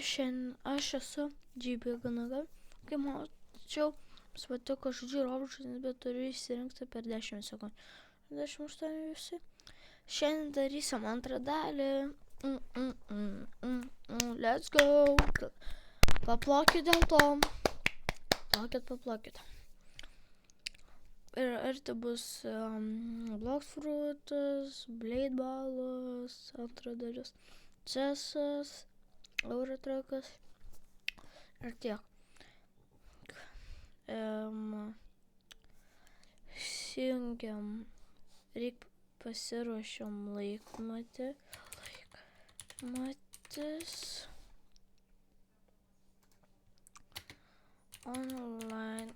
šiandien aš esu GB Ganaga. Kaip mačiau, jums patiko žodžiu Robloksas, bet turiu įsirinkti per 10 sekundžių. 28 visi. Šiandien darysim antrą dalį. Let's go. Paplokit dėl to. Paplokit. Ir ar tai bus Bloxfruitas, Blade Ballas, antra dalis, Cesas, Eurotrakas ir tiek. Įsijungiam, reik pasiruošiam laikmatį. Laikmatis. Online.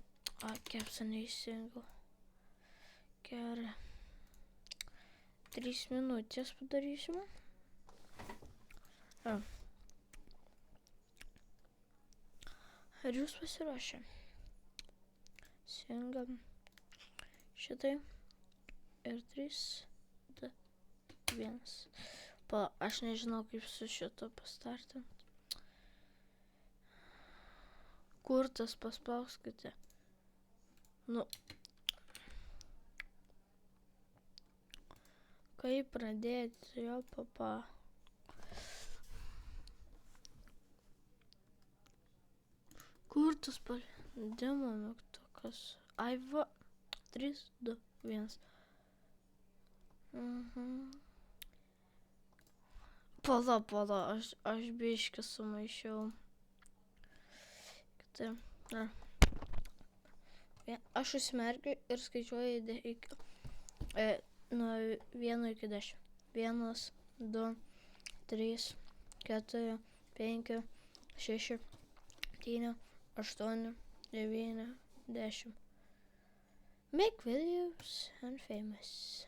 Kepsą neįsijungiau. Gerai. 3 minutės padarysime. Ar jūs pasiruošę? Įsijungiam šitai. Ir 3, 2, 1. Aš nežinau, kaip su šito pastartinti. Kur tas paspauskite? Kaip pradėti jo papa? Kur tas palidimo mygtukas? Ai va. 3, 2, 1. Pala, aš biškį sumaišiau. Aš užsimerkiu ir skaičiuoju nuo 1 iki 10. 1, 2, 3, 4, 5, 6, 7, 8, 9, 10. Make videos and famous.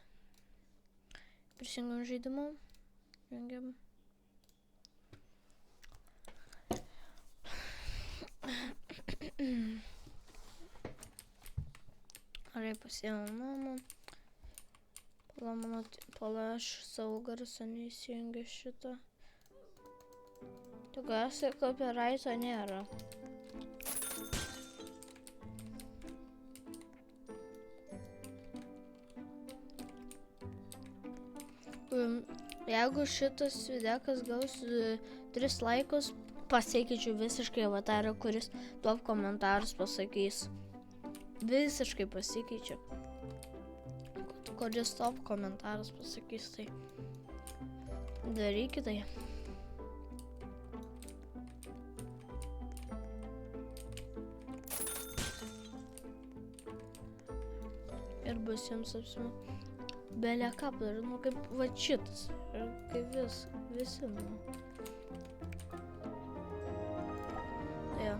Prisijungiam žaidimą. Jungiam. Gerai, pasiėmėm mamą. Pala, aš savo garsą neįsijungiu šitą. Tikiuosi, copyrighto nėra. Jeigu šitas videokas gaus 3 laikus, pasikeičiu visiškai avatarą, kuris top komentarus pasakys. Visiškai pasikeičiu. Kuris top komentarus pasakys, tai darykit tai. Ir bus jums apsime. Belia ką padarinu, kaip va šitas. Ir kaip visi, Jo.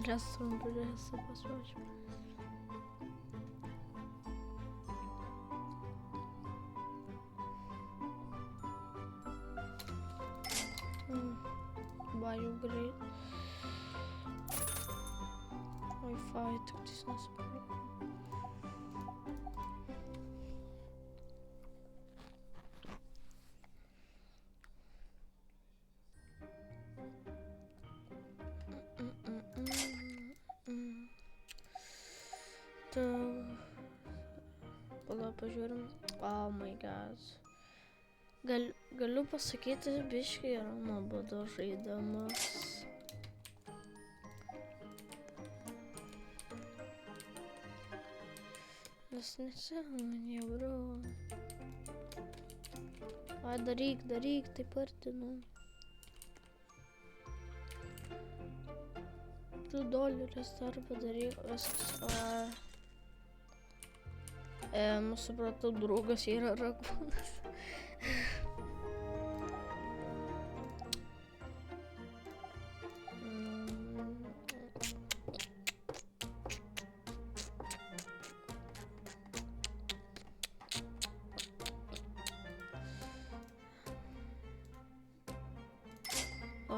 Drąsą pasiruošim. Jau greit. Wi-Fi tik tais nusipirkau. Pala, pažiūrim. Oh my god. Galiu pasakyti, biškai yra nuobodu žaidimas. Nes nesąmonė, bro. Ai, daryk, taip artinu. $2 dar padaryk, viskas. Supratau, draugas yra ragūnas.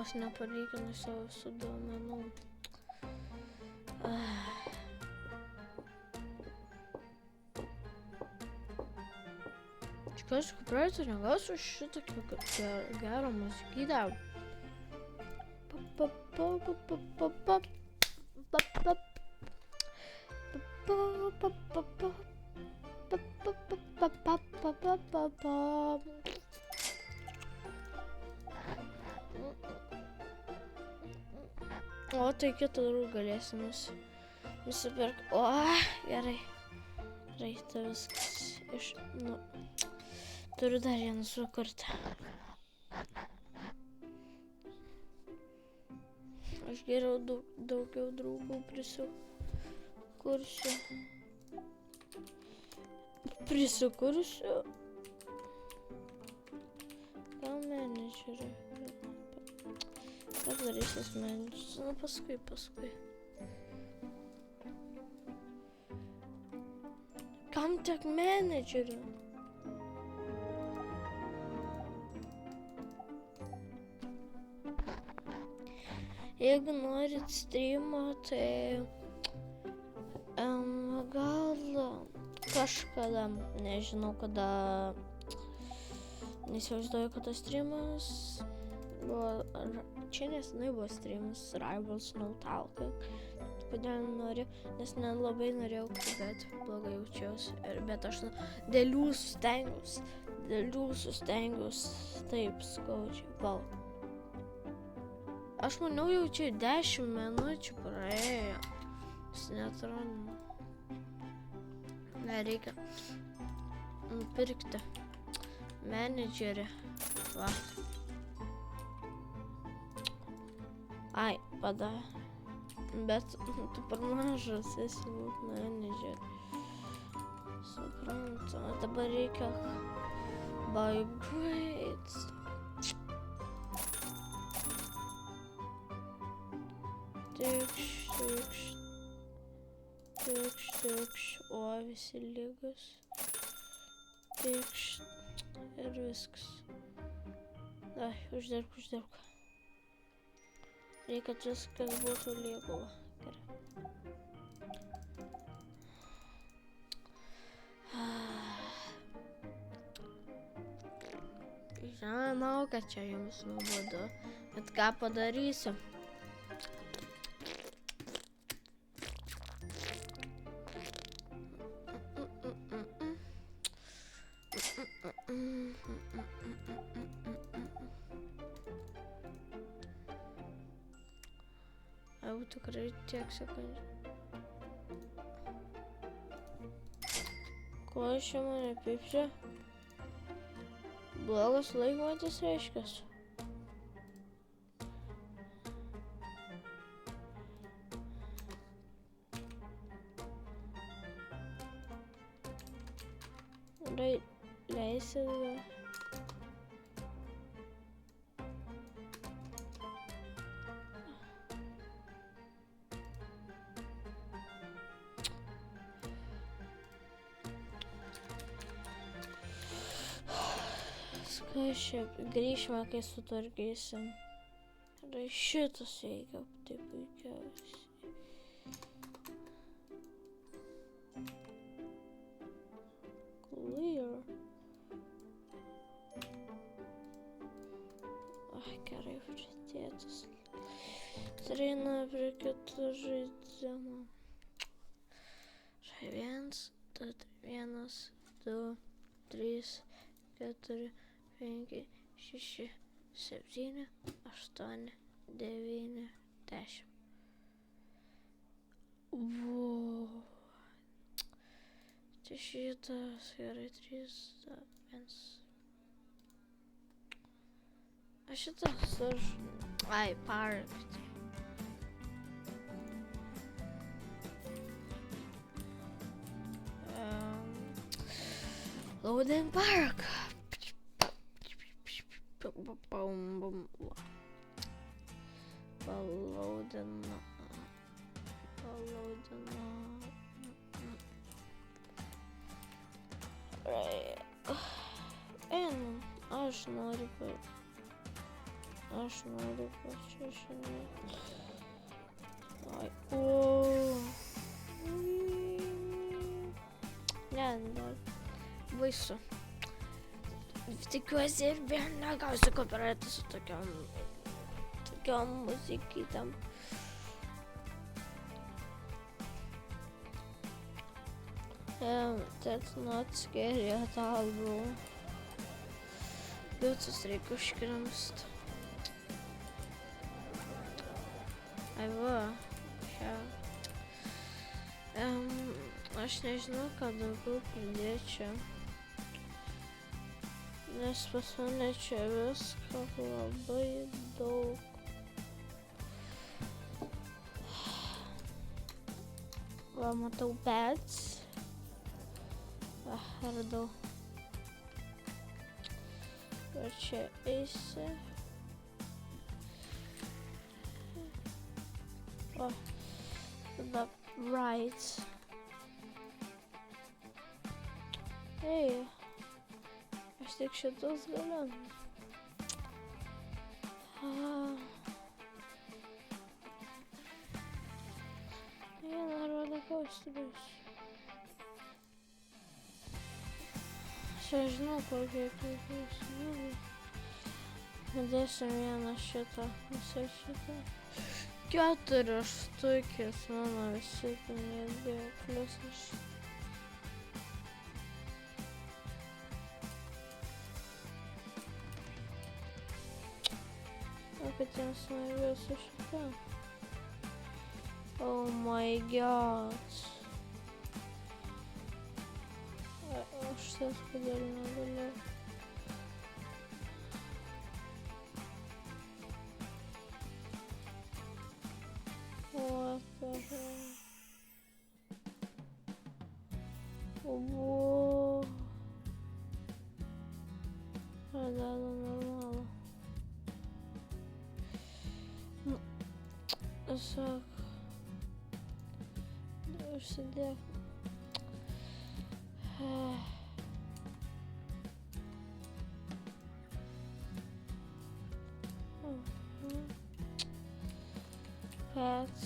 vos nepalyginai savo su duomenų. Tikiuosi, kad praeitą negausiu šitokį gerą muzikydą. O tai kitą galėsim nusipirkti. O, gerai. Gerai, tai viskas turiu dar vieną sukurti. Aš geriau daugiau draugų prisikursiu. Gal menedžerį. Ką darysis menedžeris? Nu, paskui. Kam tiek menedžerių? Jeigu norit streamo, tai gal kažkada, nežinau kada, nesivaizduoju, kada streamas buvo, čia nesenai buvo streamas Rivals No Talk, kodėl nenoriu, nes nelabai norėjau kalbėti, blogai jaučiausi, bet aš dėl jūsų stengiausi taip skaudžiai, val. Aš maniau, jau čia 10 minučių praėjo, jis neatrodo. Nereikia nupirkti menedžerį. Va. Ai, bet tu per mažas esi būt menedžerį. Suprantu, dabar reikia buy upgrades. Tikš, o visi lygus. Tikš, ir viskas. Ai, uždirbk. Reikia, kad viskas būtų lygu. Gerai. Žinau, kad čia jums nuobodu, bet ką padarysiu? Jau tikrai tiek sekundžių. Ko aš čia mane pipšia? Blogas laikmatis reiškias. Leisit gal. Kažkaip grįžime, kai sutvarkysim. Ir šitas veikia taip puikiausiai. Clear. Ai, gerai, pridėtas. Trina prie kitų žaidimų. 1, 2, 3, 4, 5, 6, 7, 8, 9, 10. Wow. Tai šitas gerai 3, 1. Aš šitas park. Loading park. Palaudina. Aš noriu Aš noriu pačiu šiandien. Ai, o. Ne, dar baisu. Tikiuosi ir vėl negausiu copyrightą su tokiom muzikytėm. That's not scary at all, bro. Liūtus reikia užkrimst. Ai va, aš nežinau, ką daugiau pridėčiau. Nes pas mane čia visko labai daug. Va, matau pets. Radau. Ir čia eisi. O, tada right. Ei, aš tik šitus galiu. Vieną rodą kostiumės. Aš žinau, kokie klausimai. Dėsim vieną šitą, visą šitą. 4 štukės mano visi pinigėdėjo, plius aš. O kad jiems norėjau su šitą. Oh my god. Aš tas kodėl negaliu. What the hell? Whoa. Radado normalu. Tiesiog. Užsidėk. Pets.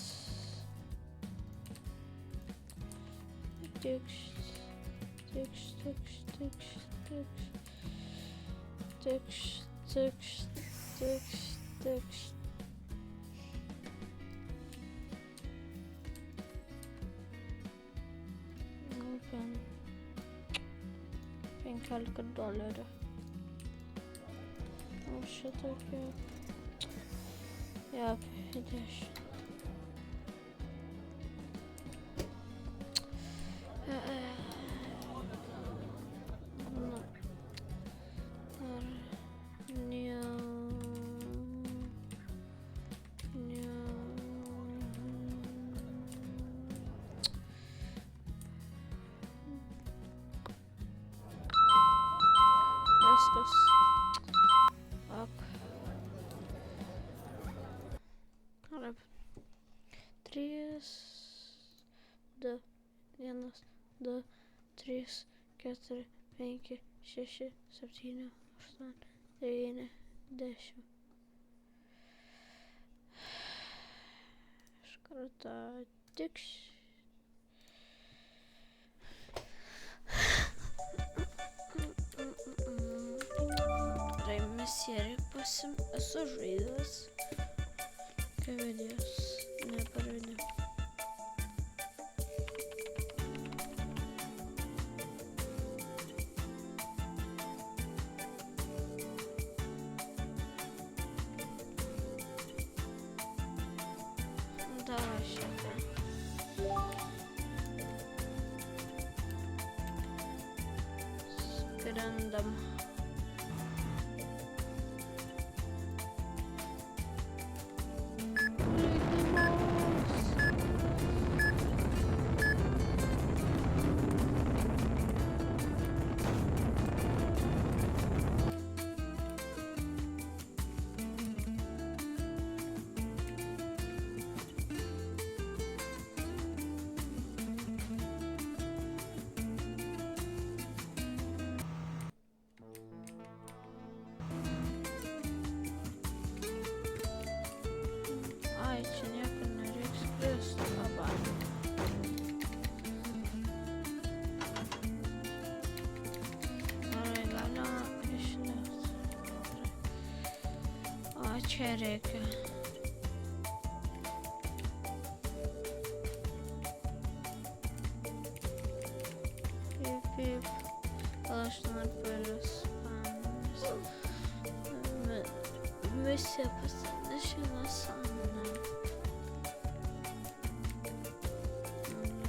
Text. Open. $15. O šitokie. Ja, ideš. Viskas. Ok. 3, 2, 1, 2, 3, 4, 5, 6, 7, 8, 9, 10. Iš karto tiks. Serį esu žaidęs. Kavėdės neparodė. Davai šitą. Skrendam. Čia reikia. Pip. Aš noriu parispanis. Visi pasidešina samną.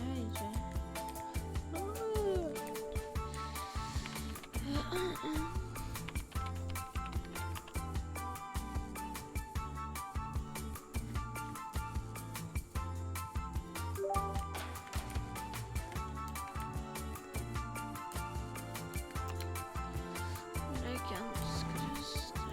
Leidžia. Reikia nuskristi.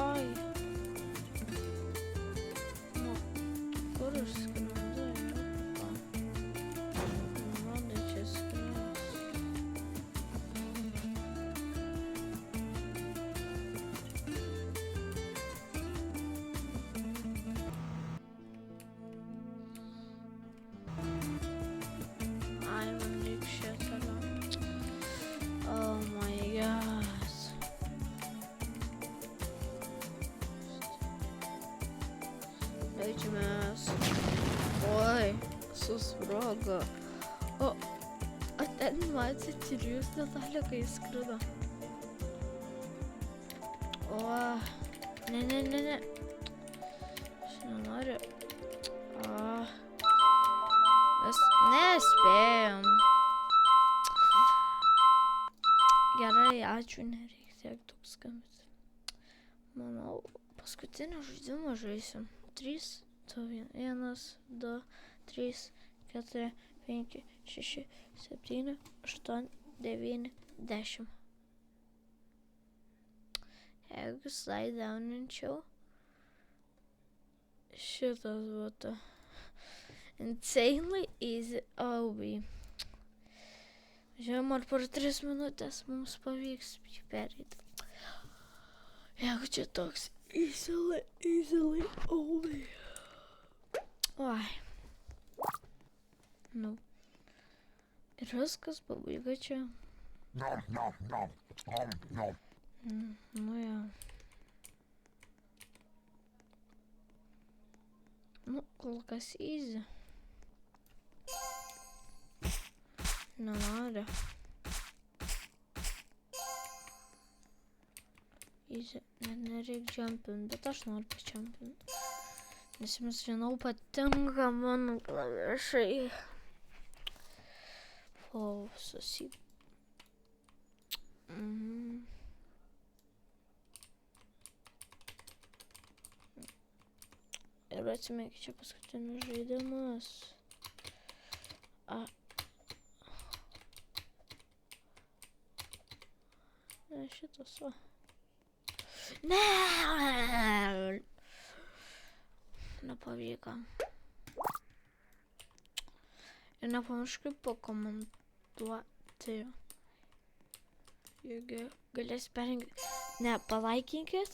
Ai. Nu, kur aš skrendu? Man čia skrendu. Ai, man reikia šitą. Oh my god. Leidžiamės. Oi, susprogo. O ten matė trijus detalę, kai skrido. O, ne. Aš nenoriu. O, mes nespėjom. Gerai, ačiū, nereikia tiek daug skambinti. Manau, paskutinį žaidimą žaisim. 3, 1, 2, 3, 4, 5, 6, 7, 8, 9, 10. Jeigu slidedowninčiau, šitas būtų insanely easy OB. Žiūrėjom, ar per 3 minutės mums pavyks jį pereiti. Jeigu čia toks easily only. Oi. Nu. Ir viskas, pabaiga čia. Nu jo. Nu, kol kas easy. Nenori. Easy. Nereikia jumpint, bet aš noriu pajumpint. Nes jums, žinau, patinka mano klavišai. Susy. Ir atsimėk, čia paskutinis žaidimas. Ne, šitas va. Ne! Nepavyko. Ir nepamirškit pakomentuoti. Jeigu galės perinkti. Ne, palaikinkit.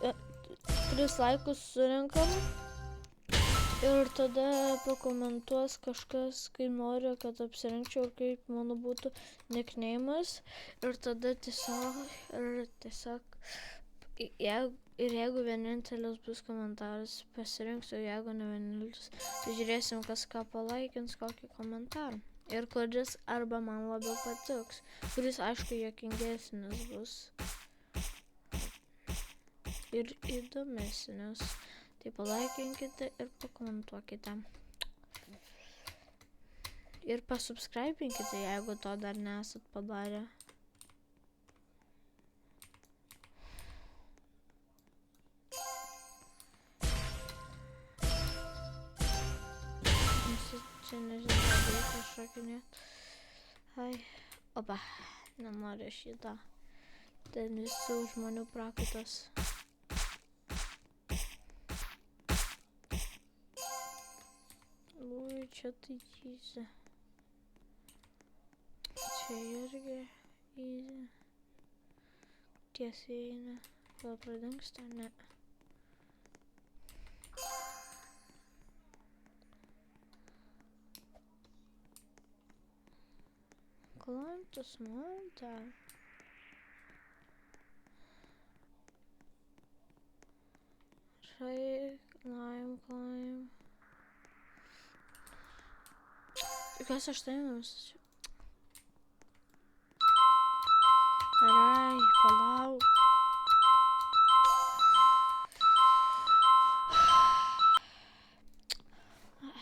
3 laikus surinkam. Ir tada pakomentuos kažkas, kai nori, kad apsirinkčiau ir kaip mano būtų nickname'as. Ir tada tiesiog jeigu vienintelis bus komentaras, pasirinksiu, jeigu ne vienintelis, tai žiūrėsim, kas ką palaikins, kokį komentarą. Ir kuris arba man labiau patiks, kuris aišku juokingesnis bus. Ir įdomesnis. Tai palaikinkite ir pakomentuokite. Ir pasubscribinkite, jeigu to dar nesat padarę. Čia nežinau, reikia šokinėt. Ai. Opa, nenoriu šitą. Ten visų žmonių prakaitas. Ui, čia tai easy. Čia irgi easy. Tiesiai eina. Gal pradingsta? Ne. Climb to mountain. Right, climb. Tikiuosi aš tai nusičiu. Gerai, palauk.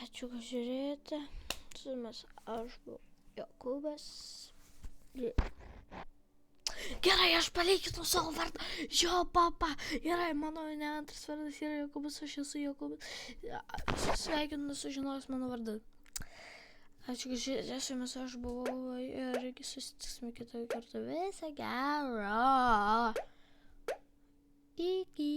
Ačiū, kad žiūrėjote. Su jumis aš buvau Jokūbas. Gerai, aš palikinu savo vardą. Jo, papa. Gerai, mano ne antras vardas yra Jokūbas, aš esu Jokūbas. Sveikinu sužinojus mano vardą. Ačiū, kad žiūrėjote, su jumis aš buvau ir susitiksime kitą kartą. Visą gerą. Iki.